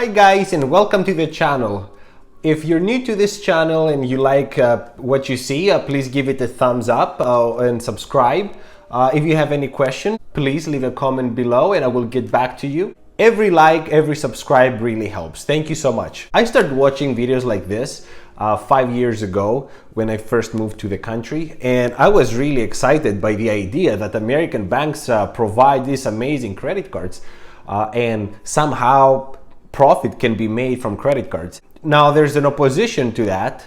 Hi guys, and welcome to the channel. If you're new to this channel and you like what you see, please give it a thumbs up and subscribe. If you have any question, please leave a comment below and I will get back to you. Every like, every subscribe really helps. Thank you so much. I started watching videos like this 5 years ago when I first moved to the country, and I was really excited by the idea that American banks provide these amazing credit cards and somehow profit can be made from credit cards. Now there's an opposition to that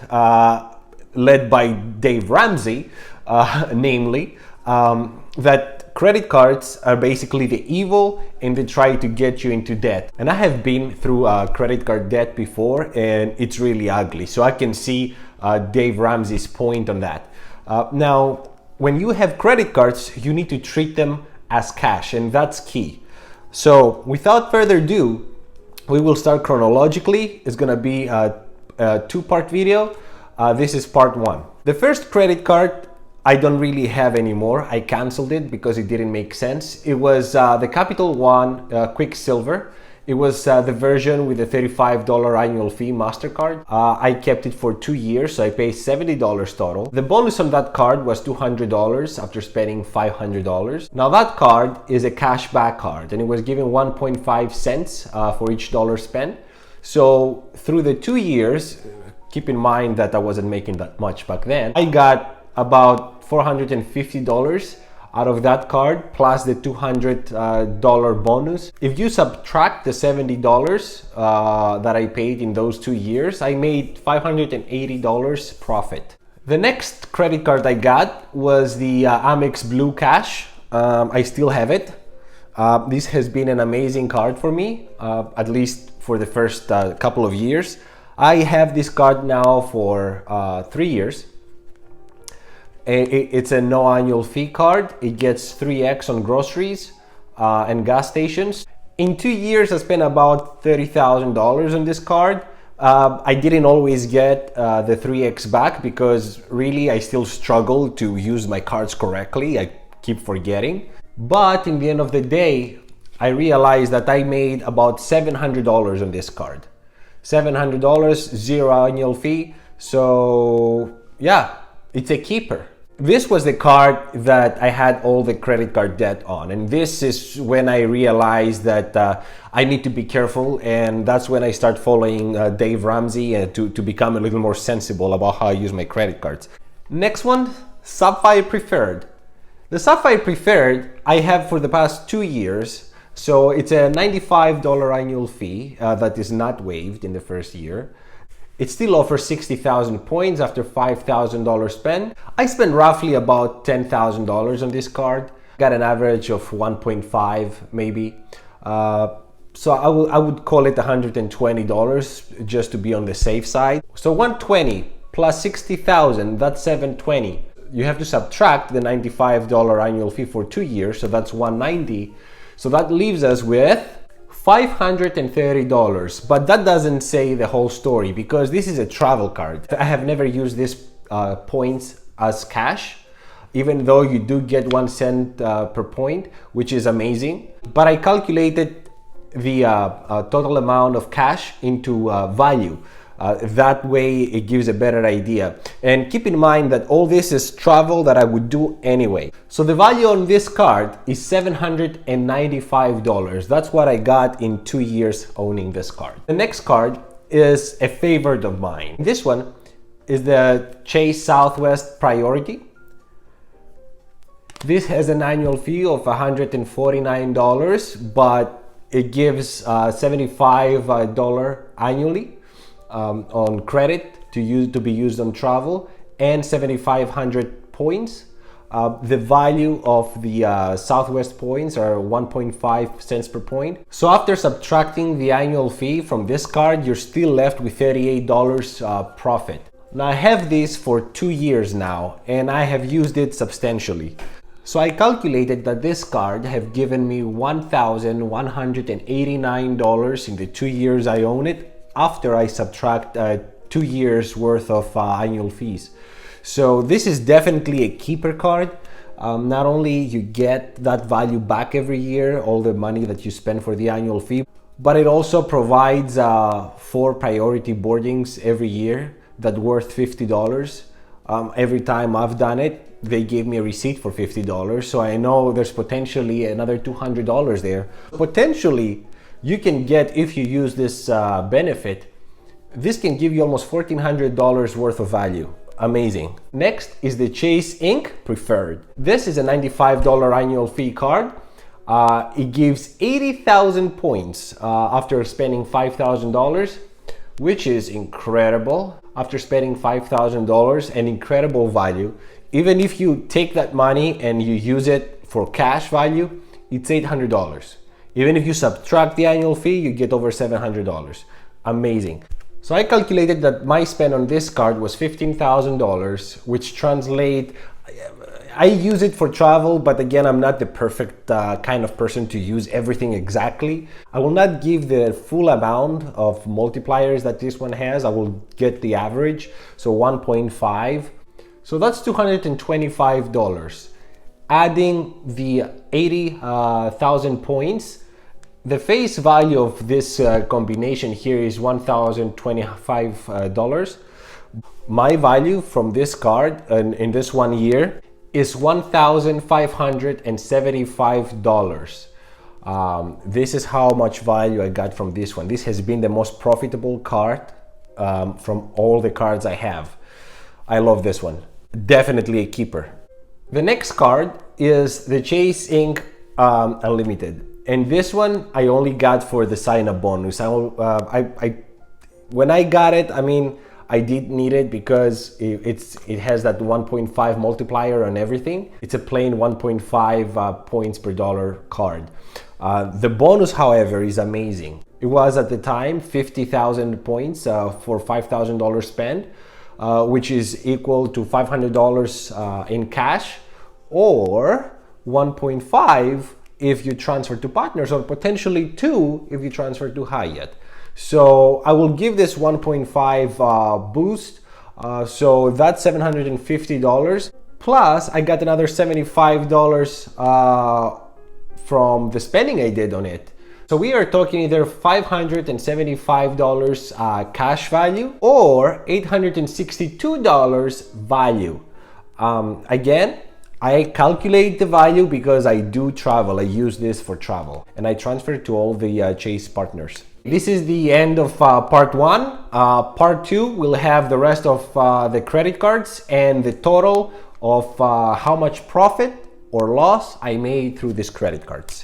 led by Dave Ramsey, namely that credit cards are basically the evil and they try to get you into debt. And I have been through credit card debt before and it's really ugly. So I can see Dave Ramsey's point on that. Now, when you have credit cards, you need to treat them as cash, and that's key. So without further ado, we will start chronologically. It's gonna be a two-part video. This is part one. The first credit card I don't really have anymore. I canceled it because it didn't make sense. It was the Capital One Quicksilver. It was the version with the $35 annual fee MasterCard. I kept it for 2 years, so I paid $70 total. The bonus on that card was $200 after spending $500. Now that card is a cashback card and it was given 1.5 cents for each dollar spent. So through the 2 years, keep in mind that I wasn't making that much back then, I got about $450 out of that card plus the $200 bonus. If you subtract the $70 that I paid in those 2 years, I made $580 profit. The next credit card I got was the Amex Blue Cash. I still have it. This has been an amazing card for me, at least for the first couple of years. I have this card now for 3 years. It's a no annual fee card. It gets 3x on groceries and gas stations. In 2 years, I spent about $30,000 on this card. I didn't always get the 3x back because really I still struggle to use my cards correctly. I keep forgetting. But in the end of the day, I realized that I made about $700 on this card. $700, zero annual fee. So yeah, it's a keeper. This was the card that I had all the credit card debt on, and this is when I realized that I need to be careful, and that's when I start following Dave Ramsey to become a little more sensible about how I use my credit cards. Next one, Sapphire Preferred. The Sapphire Preferred I have for the past 2 years, so it's a $95 annual fee that is not waived in the first year. It still offers 60,000 points after $5,000 spent. I spent roughly about $10,000 on this card. Got an average of 1.5 maybe. So I would call it $120 just to be on the safe side. So 120 plus 60,000, that's 720. You have to subtract the $95 annual fee for 2 years, so that's 190. So that leaves us with $530, but that doesn't say the whole story because this is a travel card. I have never used these points as cash, even though you do get 1 cent per point, which is amazing. But I calculated the total amount of cash into value. That way it gives a better idea. And keep in mind that all this is travel that I would do anyway. So the value on this card is $795. That's what I got in 2 years owning this card. The next card is a favorite of mine. This one is the Chase Southwest Priority. This has an annual fee of $149, but it gives $75 annually. On credit to be used on travel, and 7,500 points. The value of the Southwest points are 1.5 cents per point. So after subtracting the annual fee from this card, you're still left with $38 profit. Now I have this for 2 years now, and I have used it substantially. So I calculated that this card have given me $1,189 in the 2 years I own it, after I subtract 2 years worth of annual fees. So this is definitely a keeper card. Not only you get that value back every year, all the money that you spend for the annual fee, but it also provides 4 priority boardings every year that worth $50. Every time I've done it, they gave me a receipt for $50, so I know there's potentially another $200 there. Potentially, you can get, if you use this benefit, this can give you almost $1,400 worth of value. Amazing. Next is the Chase Inc. Preferred. This is a $95 annual fee card. It gives 80,000 points after spending $5,000, which is incredible. After spending $5,000, an incredible value. Even if you take that money and you use it for cash value, it's $800. Even if you subtract the annual fee, you get over $700. Amazing. So I calculated that my spend on this card was $15,000, which translate, I use it for travel, but again, I'm not the perfect kind of person to use everything exactly. I will not give the full amount of multipliers that this one has. I will get the average, so 1.5. So that's $225. Adding the 80,000 points, the face value of this combination here is $1,025. My value from this card in this 1 year is $1,575. This is how much value I got from this one. This has been the most profitable card from all the cards I have. I love this one. Definitely a keeper. The next card is the Chase Inc. Unlimited. And this one I only got for the sign-up bonus. When I got it, I mean, I did need it because it has that 1.5 multiplier on everything. It's a plain 1.5 points per dollar card. The bonus, however, is amazing. It was at the time 50,000 points for $5,000 spent, which is equal to $500 in cash, or 1.5 if you transfer to partners, or potentially 2 if you transfer to Hyatt. So I will give this 1.5 boost. So that's $750. Plus I got another $75 from the spending I did on it. So we are talking either $575 cash value or $862 value. Again, I calculate the value because I do travel. I use this for travel, and I transfer to all the Chase partners. This is the end of part 1. Part 2 will have the rest of the credit cards and the total of how much profit or loss I made through these credit cards.